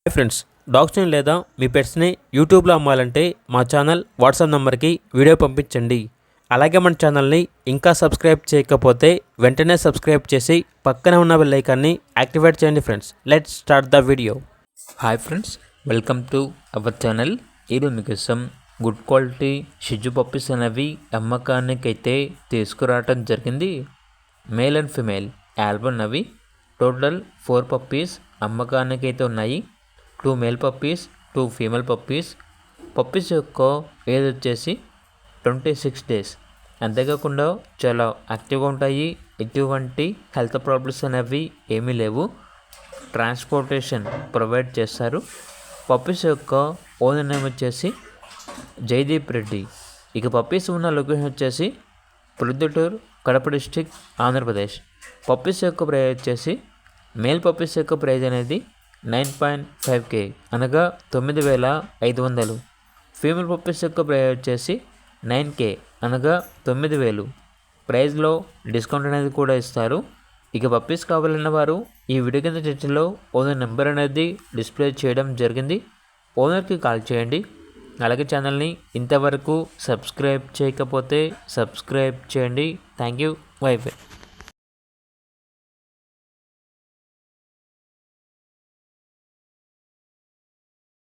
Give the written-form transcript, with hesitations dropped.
Hi friends, డాగ్స్ని లేదా మీ పెట్స్ని యూట్యూబ్లో అమ్మాలంటే మా ఛానల్ వాట్సాప్ నెంబర్కి వీడియో పంపించండి. అలాగే మన ఛానల్ని ఇంకా సబ్స్క్రైబ్ చేయకపోతే వెంటనే సబ్స్క్రైబ్ చేసి పక్కనే ఉన్న బెల్ ఐకాన్ని యాక్టివేట్ చేయండి. Friends, let's start the video. Hi friends, welcome to our channel. ఈరోజు మీకోసం గుడ్ క్వాలిటీ షిజు పప్పీస్ అనేవి అమ్మకానికి అయితే తీసుకురావటం జరిగింది. మేల్ అండ్ ఫిమేల్ ఆల్బమ్ అవి టోటల్ 4 పప్పీస్ అమ్మకానికి అయితే ఉన్నాయి. 2 male puppies, 2 female puppies. Puppies యొక్క ఏజ్ వచ్చేసి 26 డేస్. అంతేకాకుండా చాలా యాక్టివ్గా ఉంటాయి. ఎటువంటి హెల్త్ ప్రాబ్లమ్స్ అనేవి ఏమీ లేవు. ట్రాన్స్పోర్టేషన్ ప్రొవైడ్ చేస్తారు. పప్పీస్ యొక్క ఓనర్ నేమ్ వచ్చేసి జయదీప్ రెడ్డి. ఇక పప్పీస్ ఉన్న లొకేషన్ వచ్చేసి ప్రొద్దుటూరు, కడప డిస్టిక్, ఆంధ్రప్రదేశ్. పప్పీస్ యొక్క ప్రైజ్ వచ్చేసి మేల్ పప్పీస్ యొక్క ప్రైజ్ అనేది 9.5K అనగా 9,500. ఫీమేల్ పప్పీస్ యొక్క ప్రైజ్ వచ్చేసి 9K అనగా 9,000. ప్రైజ్లో డిస్కౌంట్ అనేది కూడా ఇస్తారు. ఇక పప్పీస్ కావాలన్న వారు ఈ వీడియో కింద చర్చలో ఓనర్ నెంబర్ అనేది డిస్ప్లే చేయడం జరిగింది. ఓనర్కి కాల్ చేయండి. అలాగే ఛానల్ని ఇంతవరకు సబ్స్క్రైబ్ చేయకపోతే సబ్స్క్రైబ్ చేయండి. Thank you. By by.